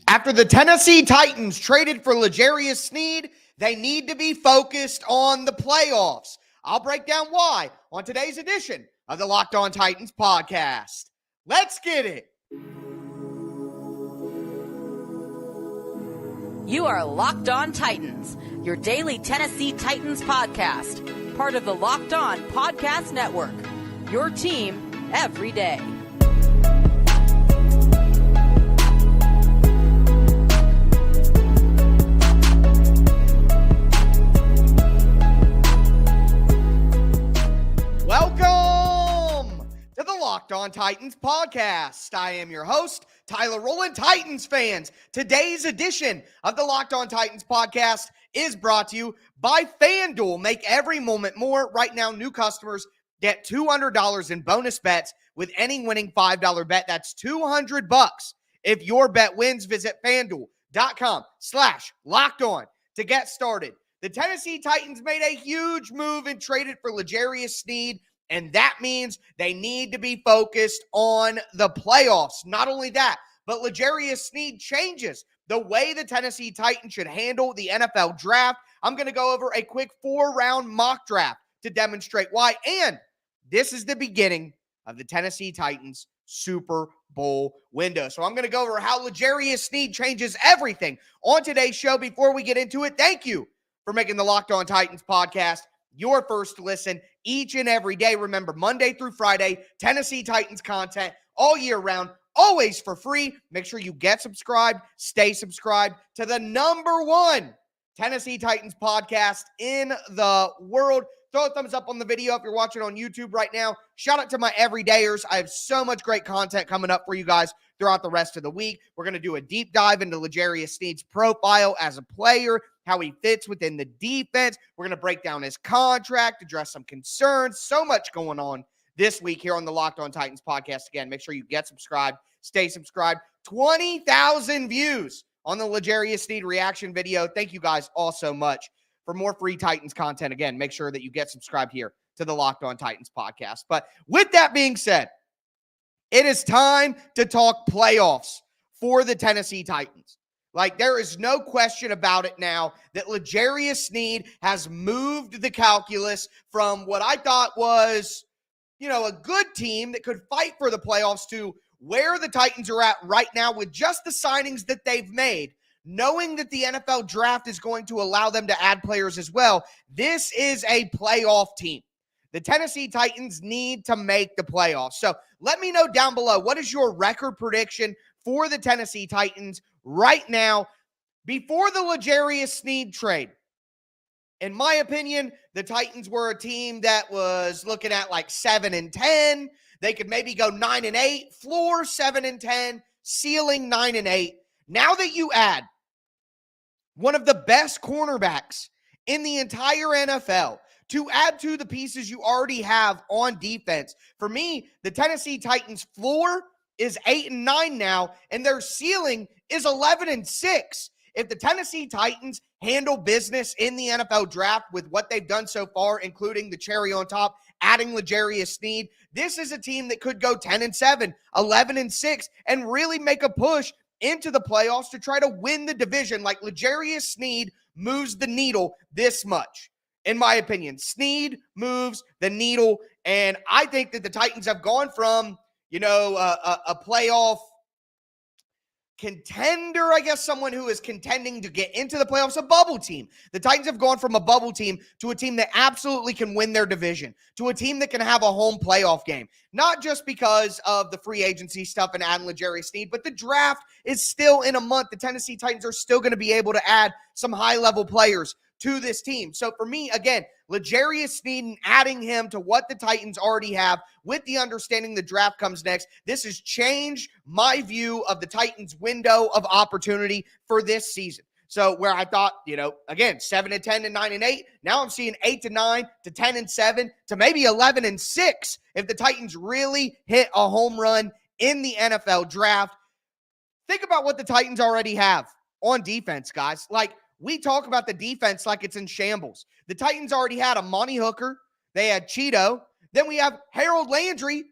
After the Tennessee Titans traded for LJarius Sneed, they need to be focused on the playoffs. I'll break down why on today's edition of the Locked On Titans podcast. Let's get it. You are Locked On Titans, your daily Tennessee Titans podcast, part of the Locked On Podcast Network, your team every day. Welcome to the Locked On Titans podcast. I am your host, Tyler Rowland. Titans fans, today's edition of the Locked On Titans podcast is brought to you by FanDuel. Make every moment more. Right now, new customers get $200 in bonus bets with any winning $5 bet. That's $200. If your bet wins, visit FanDuel.com/LockedOn to get started. The Tennessee Titans made a huge move and traded for LJarius Sneed, and that means they need to be focused on the playoffs. Not only that, but LJarius Sneed changes the way the Tennessee Titans should handle the NFL draft. I'm going to go over a quick 4-round mock draft to demonstrate why, and this is the beginning of the Tennessee Titans Super Bowl window. So I'm going to go over how LJarius Sneed changes everything on today's show. Before we get into it, thank you for making the Locked On Titans podcast your first listen each and every day. Remember, Monday through Friday, Tennessee Titans content all year round, always for free. Make sure you get subscribed, stay subscribed to the #1 Tennessee Titans podcast in the world. Throw a thumbs up on the video if you're watching on YouTube right now. Shout out to my everydayers. I have so much great content coming up for you guys throughout the rest of the week. We're going to do a deep dive into LJarius Sneed's profile as a player, how he fits within the defense. We're going to break down his contract, address some concerns. So much going on this week here on the Locked On Titans podcast. Again, make sure you get subscribed, stay subscribed. 20,000 views on the LJarius Sneed reaction video. Thank you guys all so much. For more free Titans content, again, make sure that you get subscribed here to the Locked On Titans podcast. But with that being said, it is time to talk playoffs for the Tennessee Titans. Like, there is no question about it now that LJarius Sneed has moved the calculus from what I thought was, a good team that could fight for the playoffs to where the Titans are at right now with just the signings that they've made. Knowing that the NFL draft is going to allow them to add players as well, this is a playoff team. The Tennessee Titans need to make the playoffs. So let me know down below, what is your record prediction for the Tennessee Titans right now before the LJarius Sneed trade? In my opinion, the Titans were a team that was looking at like 7-10. They could maybe go 9-8, floor 7-10, ceiling 9-8. Now that you add one of the best cornerbacks in the entire NFL, to add to the pieces you already have on defense, for me, the Tennessee Titans floor is 8-9 now, and their ceiling is 11-6. If the Tennessee Titans handle business in the NFL draft with what they've done so far, including the cherry on top, adding LJarius Sneed, this is a team that could go 10-7, 11-6, and really make a push into the playoffs to try to win the division. Like, LJarius Sneed moves the needle this much. In my opinion, Sneed moves the needle, and I think that the Titans have gone from, a playoff contender, I guess, someone who is contending to get into the playoffs, a bubble team. The Titans have gone from a bubble team to a team that absolutely can win their division, to a team that can have a home playoff game. Not just because of the free agency stuff and adding LJarius Sneed, but the draft is still in a month. The Tennessee Titans are still going to be able to add some high-level players to this team. So for me, again, LJarius Sneed and adding him to what the Titans already have with the understanding the draft comes next, this has changed my view of the Titans' window of opportunity for this season. So where I thought, again, 7-10 to 9-8, now I'm seeing 8-9 to 10-7 to maybe 11-6 if the Titans really hit a home run in the NFL draft. Think about what the Titans already have on defense, guys. Like, we talk about the defense like it's in shambles. The Titans already had Amani Hooker. They had Cheeto. Then we have Harold Landry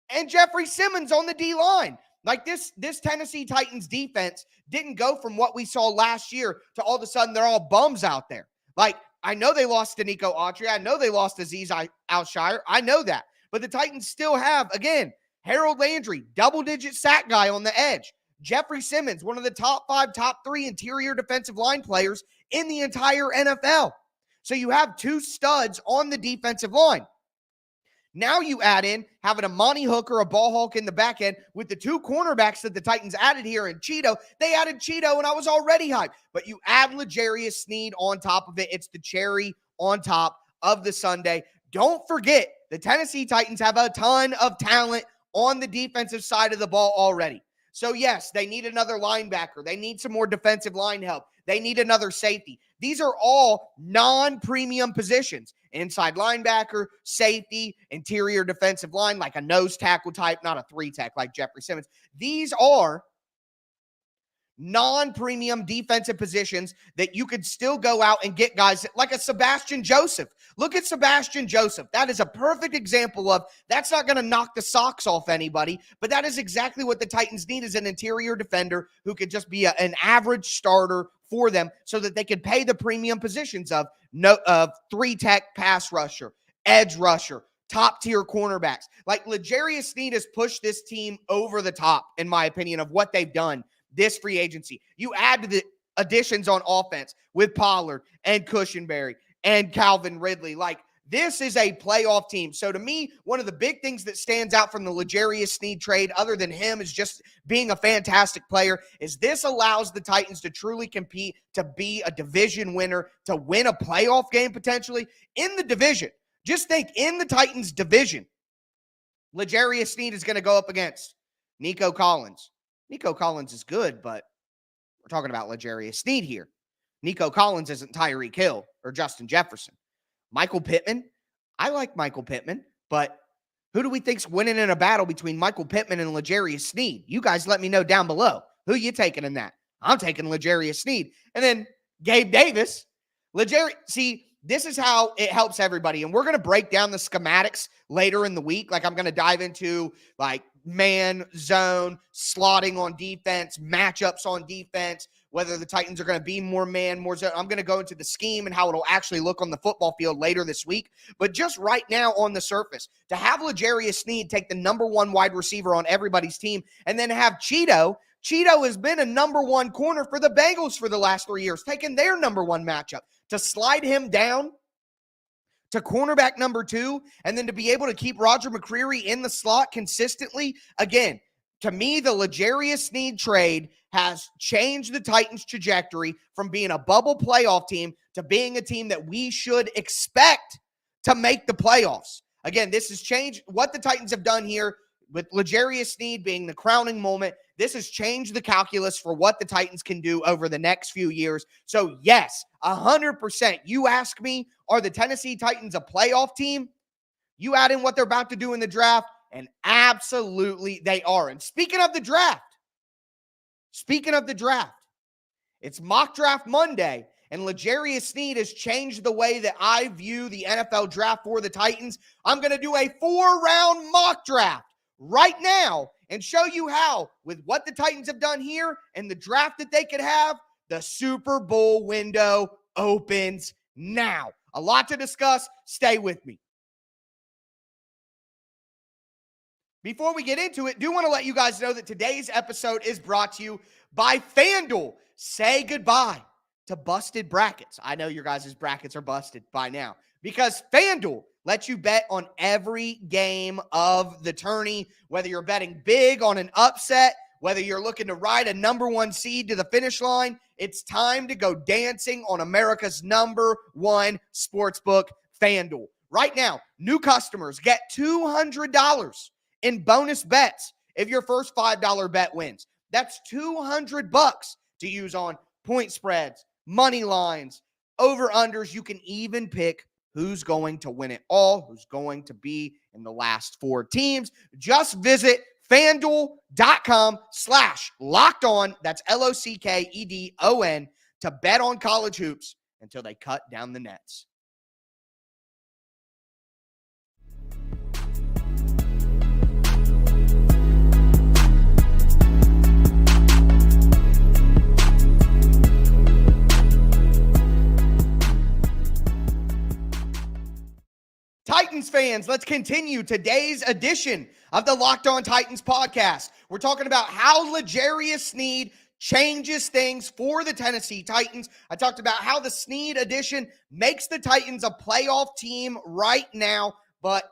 and Jeffrey Simmons on the D-line. Like this Tennessee Titans defense didn't go from what we saw last year to all of a sudden they're all bums out there. Like, I know they lost to Nico Autry. I know they lost to Azeez Al-Shire. I know that. But the Titans still have, again, Harold Landry, double-digit sack guy on the edge. Jeffrey Simmons, one of the top 5, top 3 interior defensive line players in the entire NFL. So you have 2 studs on the defensive line. Now you add in having a Monty Hooker, a ball hawk in the back end with the 2 cornerbacks that the Titans added here in Cheeto. They added Cheeto, and I was already hyped. But you add LJarius Sneed on top of it. It's the cherry on top of the sundae. Don't forget, the Tennessee Titans have a ton of talent on the defensive side of the ball already. So, yes, they need another linebacker. They need some more defensive line help. They need another safety. These are all non-premium positions. Inside linebacker, safety, interior defensive line, like a nose tackle type, not a 3-tech like Jeffrey Simmons. These are non-premium defensive positions that you could still go out and get guys like a Sebastian Joseph. Look at Sebastian Joseph. That is a perfect example of that's not going to knock the socks off anybody, but that is exactly what the Titans need, is an interior defender who could just be an average starter for them so that they could pay the premium positions of 3-tech pass rusher, edge rusher, top-tier cornerbacks. Like LJarius Sneed has pushed this team over the top, in my opinion, of what they've done this free agency. You add to the additions on offense with Pollard and Cushenberry and Calvin Ridley. Like, this is a playoff team. So to me, one of the big things that stands out from the LJarius Sneed trade, other than him is just being a fantastic player, is this allows the Titans to truly compete, to be a division winner, to win a playoff game potentially in the division. Just think, in the Titans division, LJarius Sneed is going to go up against Nico Collins. Nico Collins is good, but we're talking about LJarius Sneed here. Nico Collins isn't Tyreek Hill or Justin Jefferson. Michael Pittman, I like Michael Pittman, but who do we think's winning in a battle between Michael Pittman and LJarius Sneed? You guys let me know down below. Who you taking in that? I'm taking LJarius Sneed. And then Gabe Davis. See, this is how it helps everybody. And we're going to break down the schematics later in the week. Like, I'm going to dive into, like, man, zone, slotting on defense, matchups on defense, whether the Titans are going to be more man, more zone. I'm going to go into the scheme and how it'll actually look on the football field later this week. But just right now on the surface, to have LJarius Sneed take the number 1 wide receiver on everybody's team and then have Cheeto has been a number 1 corner for the Bengals for the last 3 years, taking their number 1 matchup. To slide him down to cornerback number 2, and then to be able to keep Roger McCreary in the slot consistently. Again, to me, the LJarius Sneed trade has changed the Titans' trajectory from being a bubble playoff team to being a team that we should expect to make the playoffs. Again, this has changed what the Titans have done here with LJarius Sneed being the crowning moment. This has changed the calculus for what the Titans can do over the next few years. So, yes, 100%. You ask me, are the Tennessee Titans a playoff team? You add in what they're about to do in the draft, and absolutely they are. And speaking of the draft, it's Mock Draft Monday, and LJarius Sneed has changed the way that I view the NFL draft for the Titans. I'm going to do a 4-round mock draft right now and show you how, with what the Titans have done here and the draft that they could have, the Super Bowl window opens now. A lot to discuss. Stay with me. Before we get into it, do want to let you guys know that today's episode is brought to you by FanDuel. Say goodbye to busted brackets. I know your guys' brackets are busted by now because FanDuel lets you bet on every game of the tourney, whether you're betting big on an upset, whether you're looking to ride a number 1 seed to the finish line. It's time to go dancing on America's number 1 sportsbook, FanDuel. Right now, new customers get $200 in bonus bets if your first $5 bet wins. That's $200 to use on point spreads, money lines, over-unders. You can even pick who's going to win it all, who's going to be in the last 4 teams. Just visit FanDuel.com/lockedon. That's LOCKEDON to bet on college hoops until they cut down the nets. fans, let's continue today's edition of the Locked On Titans podcast. We're talking about how LJarius Sneed changes things for the Tennessee Titans. I talked about how the Sneed addition makes the Titans a playoff team right now, but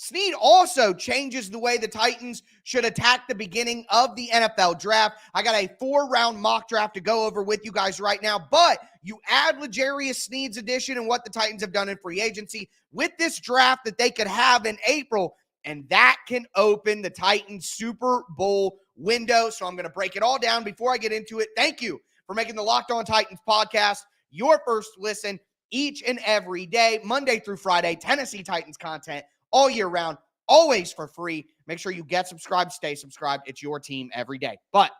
Sneed also changes the way the Titans should attack the beginning of the NFL draft. I got a 4-round mock draft to go over with you guys right now, but you add LJarius Sneed's addition and what the Titans have done in free agency with this draft that they could have in April, and that can open the Titans Super Bowl window. So I'm going to break it all down before I get into it. Thank you for making the Locked On Titans podcast your first listen each and every day, Monday through Friday, Tennessee Titans content all year round, always for free. Make sure you get subscribed, stay subscribed. It's your team every day. But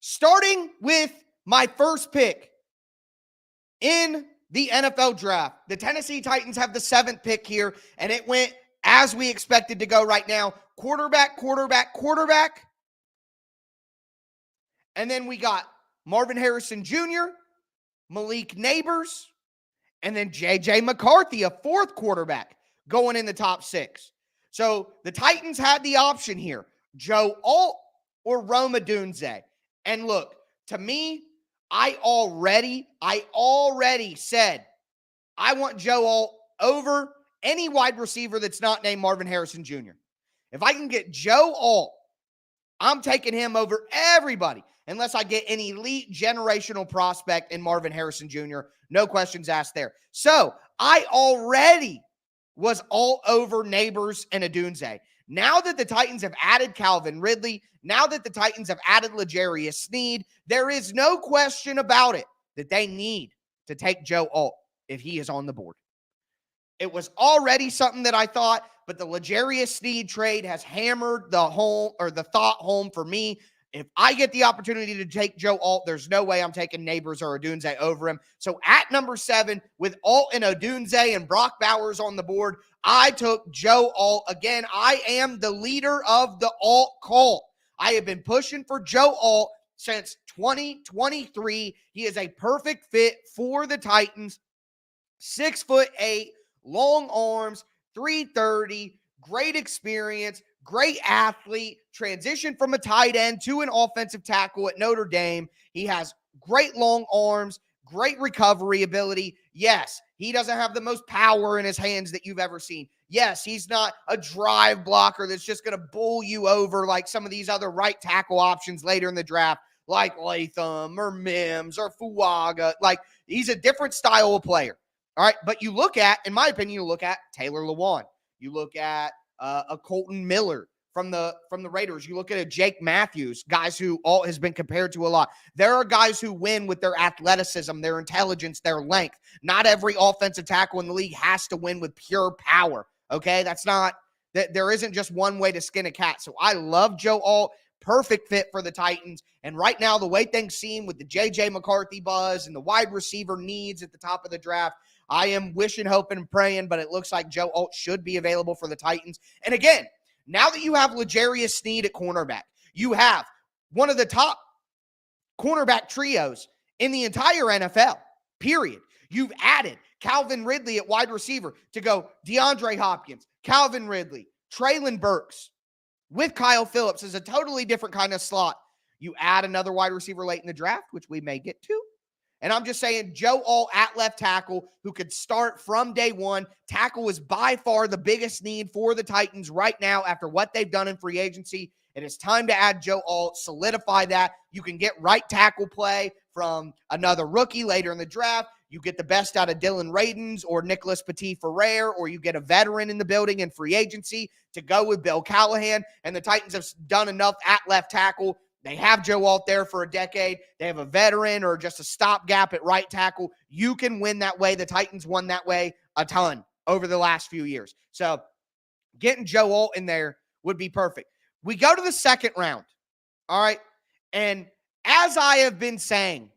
starting with my first pick in the NFL draft, the Tennessee Titans have the 7th pick here, and it went as we expected to go right now. Quarterback. And then we got Marvin Harrison Jr., Malik Neighbors, and then J.J. McCarthy, a 4th quarterback, going in the top 6. So the Titans had the option here, Joe Alt or Rome Odunze. And look, to me, I already said I want Joe Alt over any wide receiver that's not named Marvin Harrison Jr. If I can get Joe Alt, I'm taking him over everybody unless I get an elite generational prospect in Marvin Harrison Jr. No questions asked there. So I already was all over Neighbors and Odunze. Now that the Titans have added Calvin Ridley, now that the Titans have added LJarius Sneed, there is no question about it that they need to take Joe Alt if he is on the board. It was already something that I thought, but the LJarius Sneed trade has hammered the thought home for me. If I get the opportunity to take Joe Alt, there's no way I'm taking Neighbors or Odunze over him. So at number 7, with Alt and Odunze and Brock Bowers on the board, I took Joe Alt. Again, I am the leader of the Alt cult. I have been pushing for Joe Alt since 2023. He is a perfect fit for the Titans. 6'8", long arms, 330, great experience, great athlete, transitioned from a tight end to an offensive tackle at Notre Dame. He has great long arms, great recovery ability. Yes, he doesn't have the most power in his hands that you've ever seen. Yes, he's not a drive blocker that's just going to bull you over like some of these other right tackle options later in the draft, like Latham or Mims or Fuaga. Like, he's a different style of player. All right, but you look at, in my opinion, you look at Taylor Lewan. You look at a Colton Miller from the Raiders. You look at a Jake Matthews, guys who Alt has been compared to a lot. There are guys who win with their athleticism, their intelligence, their length. Not every offensive tackle in the league has to win with pure power, okay? There isn't just one way to skin a cat. So I love Joe Alt, perfect fit for the Titans. And right now, the way things seem with the J.J. McCarthy buzz and the wide receiver needs at the top of the draft, I am wishing, hoping, and praying, but it looks like Joe Alt should be available for the Titans. And again, now that you have LJarius Sneed at cornerback, you have one of the top cornerback trios in the entire NFL, period. You've added Calvin Ridley at wide receiver to go DeAndre Hopkins, Calvin Ridley, Treylon Burks with Kyle Phillips is a totally different kind of slot. You add another wide receiver late in the draft, which we may get to. And I'm just saying, Joe Alt at left tackle, who could start from day one. Tackle is by far the biggest need for the Titans right now after what they've done in free agency. It is time to add Joe Alt, solidify that. You can get right tackle play from another rookie later in the draft. You get the best out of Dylan Radins or Nicholas Petit-Ferrer, or you get a veteran in the building in free agency to go with Bill Callahan. And the Titans have done enough at left tackle. They have Joe Alt there for a decade. They have a veteran or just a stopgap at right tackle. You can win that way. The Titans won that way a ton over the last few years. So getting Joe Alt in there would be perfect. We go to the 2nd round, all right? And as I have been saying,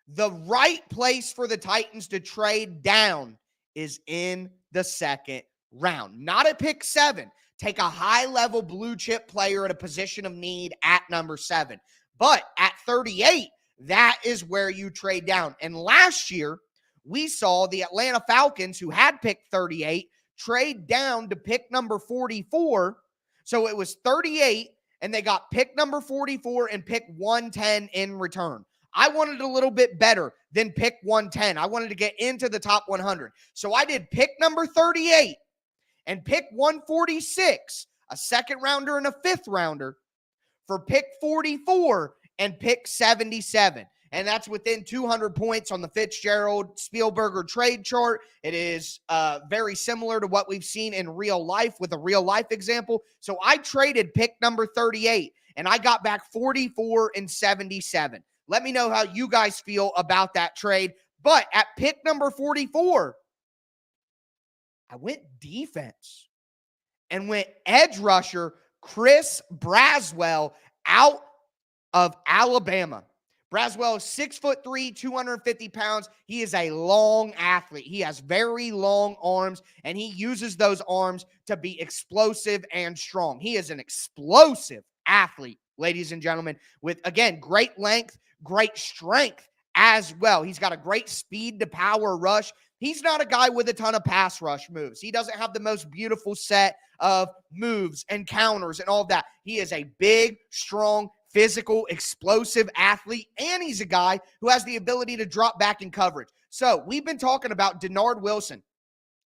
the right place for the Titans to trade down is in the 2nd round, not at pick 7. Take a high-level blue-chip player at a position of need at number 7. But at 38, that is where you trade down. And last year, we saw the Atlanta Falcons, who had picked 38, trade down to pick number 44. So it was 38, and they got pick number 44 and pick 110 in return. I wanted a little bit better than pick 110. I wanted to get into the top 100. So I did pick number 38 and pick 146, a second rounder and a fifth rounder, for pick 44 and pick 77. And that's within 200 points on the Fitzgerald Spielberger trade chart. It is very similar to what we've seen in real life with a real life example. So I traded pick number 38 and I got back 44 and 77. Let me know how you guys feel about that trade. But at pick number 44, I went defense and went edge rusher Chris Braswell out of Alabama. Braswell is 6'3", 250 pounds. He is a long athlete. He has very long arms, and he uses those arms to be explosive and strong. He is an explosive athlete, ladies and gentlemen, with, again, great length, great strength as well. He's got a great speed to power rush. He's not a guy with a ton of pass rush moves. He doesn't have the most beautiful set of moves and counters and all of that. He is a big, strong, physical, explosive athlete, and he's a guy who has the ability to drop back in coverage. So we've been talking about Denard Wilson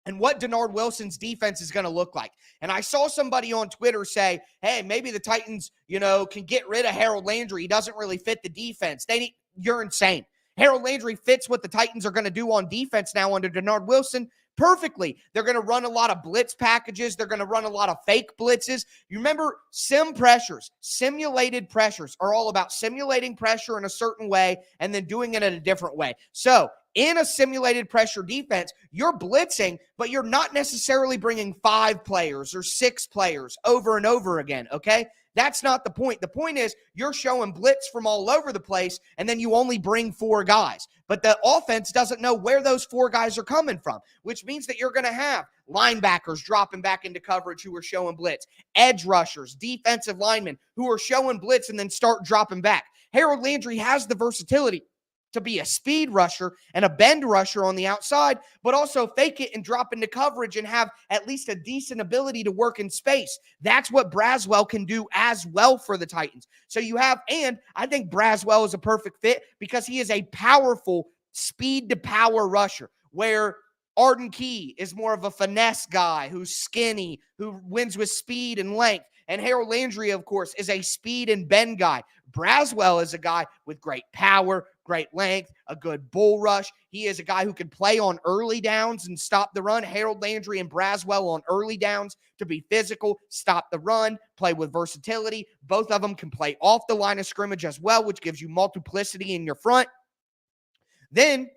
and what Denard Wilson's defense is going to look like. And I saw somebody on Twitter say, hey, maybe the Titans, can get rid of Harold Landry. He doesn't really fit the defense. You're insane. Harold Landry fits what the Titans are going to do on defense now under Denard Wilson perfectly. They're going to run a lot of blitz packages. They're going to run a lot of fake blitzes. You remember simulated pressures are all about simulating pressure in a certain way and then doing it in a different way. So in a simulated pressure defense, you're blitzing, but you're not necessarily bringing 5 players or 6 players over and over again, okay? That's not the point. The point is you're showing blitz from all over the place, and then you only bring 4 guys. But the offense doesn't know where those 4 guys are coming from, which means that you're going to have linebackers dropping back into coverage who are showing blitz, edge rushers, defensive linemen who are showing blitz and then start dropping back. Harold Landry has the versatility to be a speed rusher and a bend rusher on the outside, but also fake it and drop into coverage and have at least a decent ability to work in space. That's what Braswell can do as well for the Titans. So and I think Braswell is a perfect fit because he is a powerful speed to power rusher, where Arden Key is more of a finesse guy who's skinny, who wins with speed and length. And Harold Landry, of course, is a speed and bend guy. Braswell is a guy with great power, great length, a good bull rush. He is a guy who can play on early downs and stop the run. Harold Landry and Braswell on early downs to be physical, stop the run, play with versatility. Both of them can play off the line of scrimmage as well, which gives you multiplicity in your front. Then,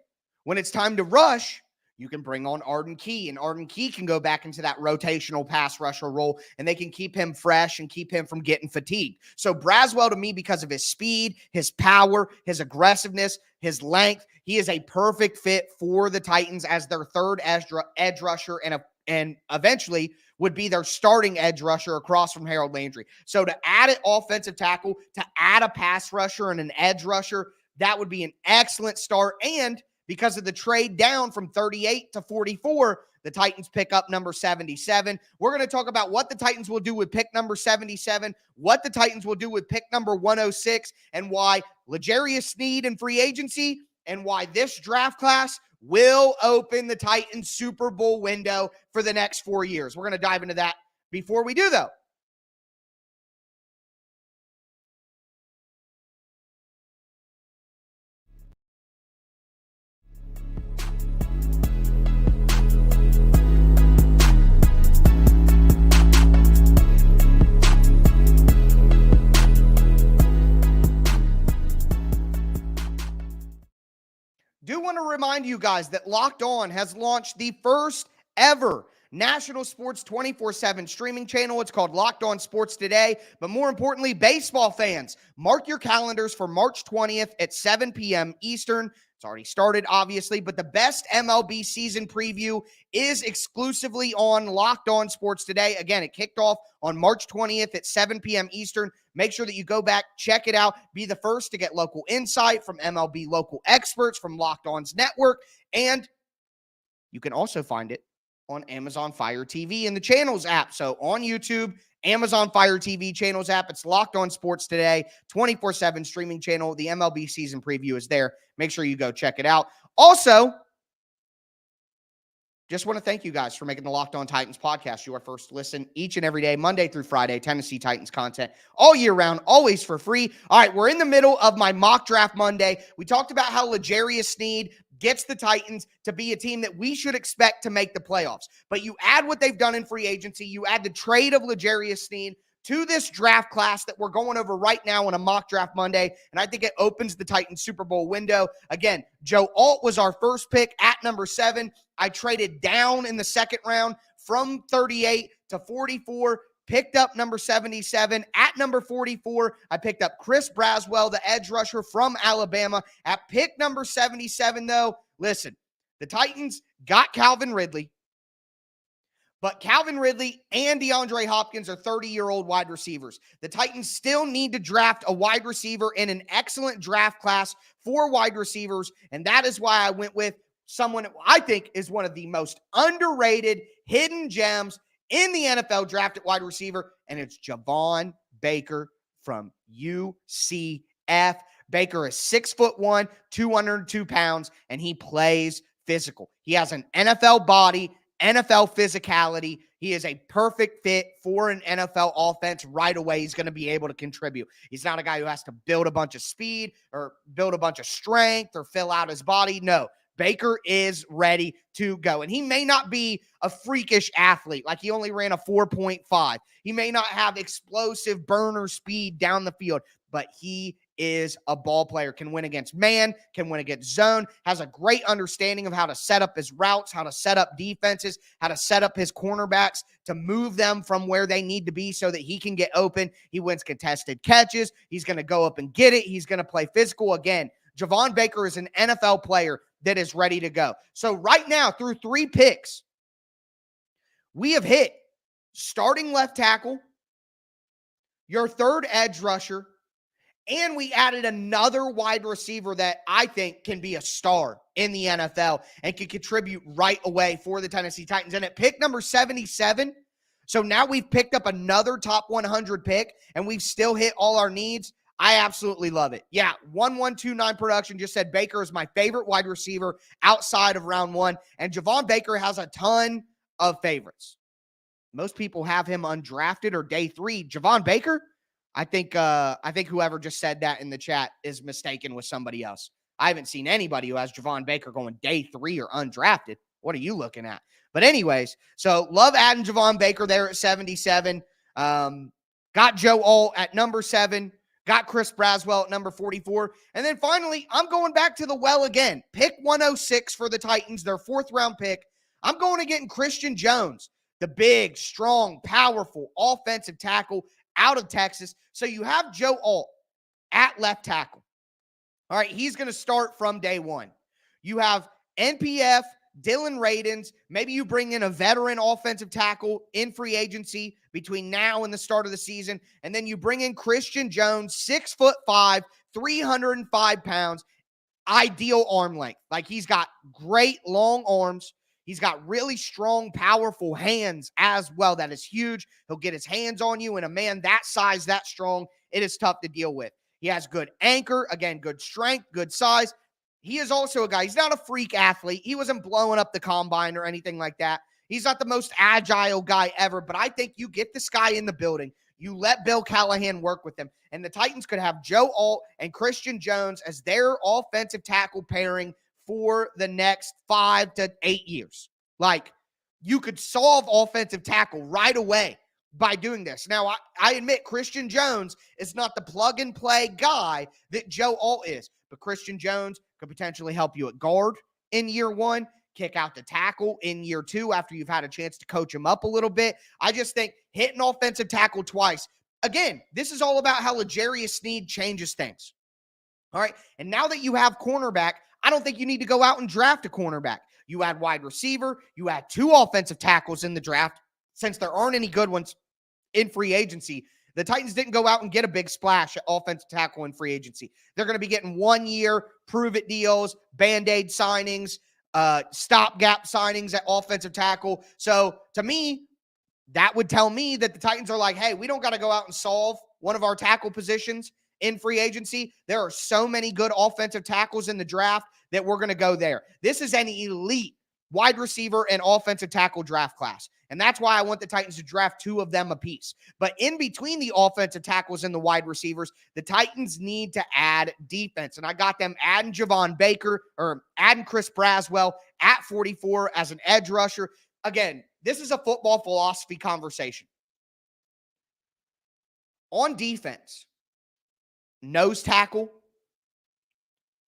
when it's time to rush, you can bring on Arden Key, and Arden Key can go back into that rotational pass rusher role, and they can keep him fresh and keep him from getting fatigued. So Braswell, to me, because of his speed, his power, his aggressiveness, his length, he is a perfect fit for the Titans as their third edge rusher and eventually would be their starting edge rusher across from Harold Landry. So to add an offensive tackle, to add a pass rusher and an edge rusher, that would be an excellent start. And because of the trade down from 38 to 44, the Titans pick up number 77. We're going to talk about what the Titans will do with pick number 77, what the Titans will do with pick number 106, and why LJarius Sneed in free agency, and why this draft class will open the Titans Super Bowl window for the next 4 years. We're going to dive into that. Before we do, though, do want to remind you guys that Locked On has launched the first ever national sports 24/7 streaming channel. It's called Locked On Sports Today. But more importantly, baseball fans, mark your calendars for March 20th at 7 p.m. Eastern. It's already started, obviously, but the best MLB season preview is exclusively on Locked On Sports Today. Again, it kicked off on March 20th at 7 p.m. Eastern. Make sure that you go back, check it out, be the first to get local insight from MLB local experts from Locked On's network, and you can also find it on Amazon Fire TV and the Channels app. So on YouTube, Amazon Fire TV Channels app, it's Locked On Sports Today, 24/7 streaming channel. The MLB season preview is there. Make sure you go check it out. Also, just want to thank you guys for making the Locked On Titans podcast your first listen each and every day, Monday through Friday, Tennessee Titans content all year round, always for free. All right, we're in the middle of my mock draft Monday. We talked about how LJarius Sneed gets the Titans to be a team that we should expect to make the playoffs. But you add what they've done in free agency, you add the trade of LJarius Sneed to this draft class that we're going over right now on a mock draft Monday, and I think it opens the Titans Super Bowl window. Again, Joe Alt was our first pick at number 7. I traded down in the second round from 38 to 44, picked up number 77. At number 44, I picked up Chris Braswell, the edge rusher from Alabama. At pick number 77, though, listen, the Titans got Calvin Ridley, but Calvin Ridley and DeAndre Hopkins are 30-year-old wide receivers. The Titans still need to draft a wide receiver in an excellent draft class for wide receivers, and that is why I went with someone I think is one of the most underrated hidden gems in the NFL draft at wide receiver, and it's Javon Baker from UCF. Baker is 6'1", 202 pounds, and he plays physical. He has an NFL body, NFL physicality. He is a perfect fit for an NFL offense right away. He's going to be able to contribute. He's not a guy who has to build a bunch of speed or build a bunch of strength or fill out his body. No, Baker is ready to go. And he may not be a freakish athlete, like he only ran a 4.5. He may not have explosive burner speed down the field, but he is a ball player, can win against man, can win against zone, has a great understanding of how to set up his routes, how to set up defenses, how to set up his cornerbacks to move them from where they need to be so that he can get open. He wins contested catches. He's going to go up and get it. He's going to play physical. Again, Javon Baker is an NFL player that is ready to go. So right now, through 3 picks, we have hit starting left tackle, your third edge rusher, and we added another wide receiver that I think can be a star in the NFL and can contribute right away for the Tennessee Titans. And at pick number 77, so now we've picked up another top 100 pick, and we've still hit all our needs. I absolutely love it. Yeah, 1129 production just said Baker is my favorite wide receiver outside of round 1, and Javon Baker has a ton of favorites. Most people have him undrafted or day 3. Javon Baker, I think whoever just said that in the chat is mistaken with somebody else. I haven't seen anybody who has Javon Baker going day 3 or undrafted. What are you looking at? But anyways, so love adding Javon Baker there at 77. Got Joe Alt at number 7. Got Chris Braswell at number 44. And then finally, I'm going back to the well again. Pick 106 for the Titans, their 4th round pick. I'm going to get Christian Jones, the big, strong, powerful offensive tackle out of Texas. So you have Joe Alt at left tackle. All right, he's going to start from day 1. You have NPF, Dylan Radins. Maybe you bring in a veteran offensive tackle in free agency between now and the start of the season. And then you bring in Christian Jones, 6'5", 305 pounds, ideal arm length. Like, he's got great long arms. He's got really strong, powerful hands as well. That is huge. He'll get his hands on you, and a man that size, that strong, it is tough to deal with. He has good anchor, again, good strength, good size. He is also a guy, he's not a freak athlete. He wasn't blowing up the combine or anything like that. He's not the most agile guy ever, but I think you get this guy in the building. You let Bill Callahan work with him, and the Titans could have Joe Alt and Christian Jones as their offensive tackle pairing for the next 5 to 8 years. Like, you could solve offensive tackle right away by doing this. Now, I admit Christian Jones is not the plug-and-play guy that Joe Alt is, but Christian Jones could potentially help you at guard in year 1, kick out the tackle in year 2 after you've had a chance to coach him up a little bit. I just think hitting offensive tackle twice. Again, this is all about how LJarius Sneed changes things. All right, and now that you have cornerback, I don't think you need to go out and draft a cornerback. You add wide receiver. You add 2 offensive tackles in the draft. Since there aren't any good ones in free agency, the Titans didn't go out and get a big splash at offensive tackle in free agency. They're going to be getting 1-year prove-it deals, Band-Aid signings, stopgap signings at offensive tackle. So to me, that would tell me that the Titans are like, hey, we don't got to go out and solve one of our tackle positions in free agency. There are so many good offensive tackles in the draft that we're going to go there. This is an elite wide receiver and offensive tackle draft class. And that's why I want the Titans to draft 2 of them apiece. But in between the offensive tackles and the wide receivers, the Titans need to add defense. And I got them adding Javon Baker or adding Chris Braswell at 44 as an edge rusher. Again, this is a football philosophy conversation. On defense, nose tackle,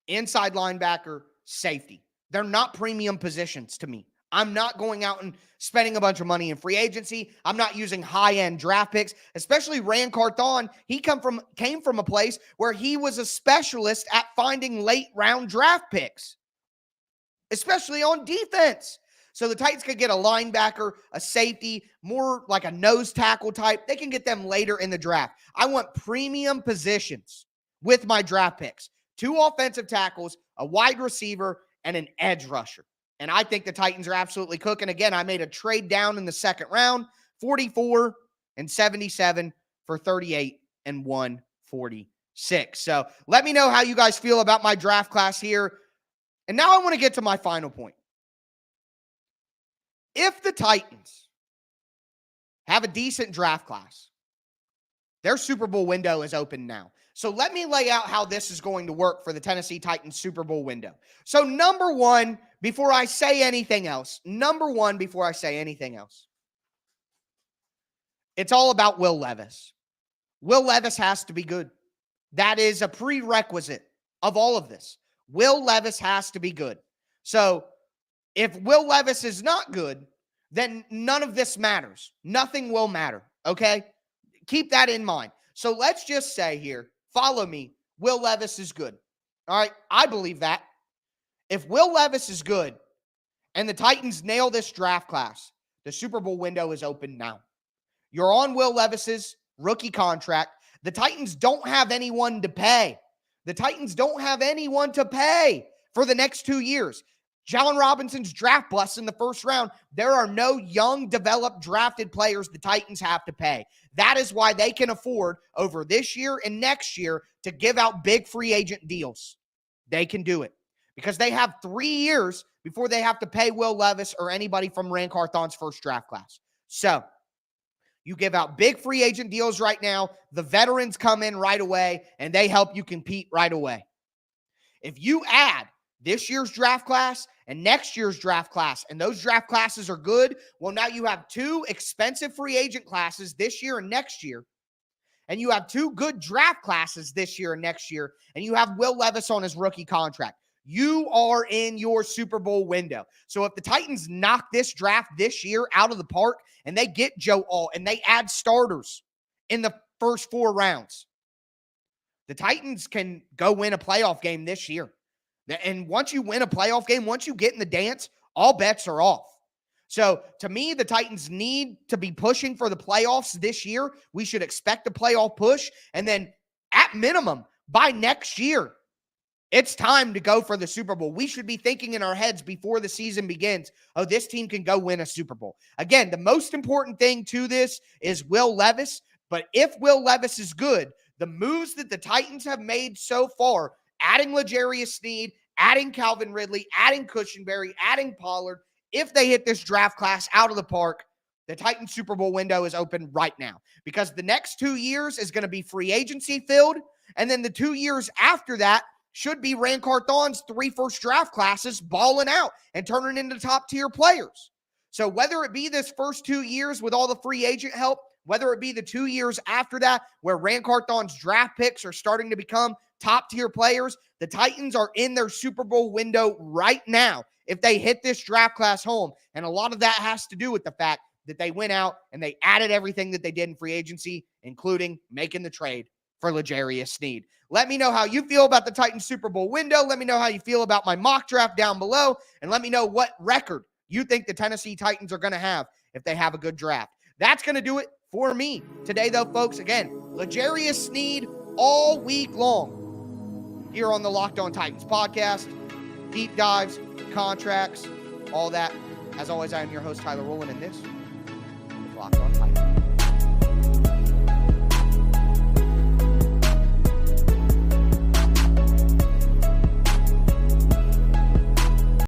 inside linebacker, safety. They're not premium positions to me. I'm not going out and spending a bunch of money in free agency. I'm not using high-end draft picks, especially Ran Carthon. He came from a place where he was a specialist at finding late-round draft picks, especially on defense. So the Titans could get a linebacker, a safety, more like a nose tackle type. They can get them later in the draft. I want premium positions with my draft picks. 2 offensive tackles, a wide receiver, and an edge rusher. And I think the Titans are absolutely cooking. Again, I made a trade down in the second round, 44 and 77 for 38 and 146. So let me know how you guys feel about my draft class here. And now I want to get to my final point. If the Titans have a decent draft class, their Super Bowl window is open now. So let me lay out how this is going to work for the Tennessee Titans Super Bowl window. So number one, before I say anything else, it's all about Will Levis. Will Levis has to be good. That is a prerequisite of all of this. Will Levis has to be good. So if Will Levis is not good, then none of this matters. Nothing will matter, okay? Keep that in mind. So let's just say here, follow me, Will Levis is good. All right, I believe that. If Will Levis is good and the Titans nail this draft class, the Super Bowl window is open now. You're on Will Levis's rookie contract. The Titans don't have anyone to pay. The Titans don't have anyone to pay for the next 2 years. John Robinson's draft bust in the first round. There are no young, developed, drafted players the Titans have to pay. That is why they can afford over this year and next year to give out big free agent deals. They can do it because they have 3 years before they have to pay Will Levis or anybody from Ran Carthon's first draft class. So you give out big free agent deals right now. The veterans come in right away, and they help you compete right away. If you add this year's draft class and next year's draft class, and those draft classes are good, well, now you have 2 expensive free agent classes this year and next year, and you have 2 good draft classes this year and next year, and you have Will Levis on his rookie contract. You are in your Super Bowl window. So if the Titans knock this draft this year out of the park and they get Joe Alt and they add starters in the first 4 rounds, the Titans can go win a playoff game this year. And once you win a playoff game, once you get in the dance, all bets are off. So to me, the Titans need to be pushing for the playoffs this year. We should expect a playoff push. And then at minimum, by next year, it's time to go for the Super Bowl. We should be thinking in our heads before the season begins, oh, this team can go win a Super Bowl. Again, the most important thing to this is Will Levis. But if Will Levis is good, the moves that the Titans have made so far, adding LJarius Sneed, adding Calvin Ridley, adding Cushenberry, adding Pollard, if they hit this draft class out of the park, the Titans Super Bowl window is open right now because the next 2 years is going to be free agency filled. And then the 2 years after that should be Ran Carthon's 3 first draft classes balling out and turning into top tier players. So whether it be this first 2 years with all the free agent help, whether it be the 2 years after that where Ran Carthon's draft picks are starting to become top tier players, the Titans are in their Super Bowl window right now if they hit this draft class home. And a lot of that has to do with the fact that they went out and they added everything that they did in free agency, including making the trade for LJarius Sneed. Let me know how you feel about the Titans Super Bowl window. Let me know how you feel about my mock draft down below. And let me know what record you think the Tennessee Titans are going to have if they have a good draft. That's going to do it for me today, though, folks. Again, LJarius Sneed all week long here on the Locked On Titans podcast. Deep dives, contracts, all that. As always, I am your host, Tyler Rowland, and this is Locked On Titans.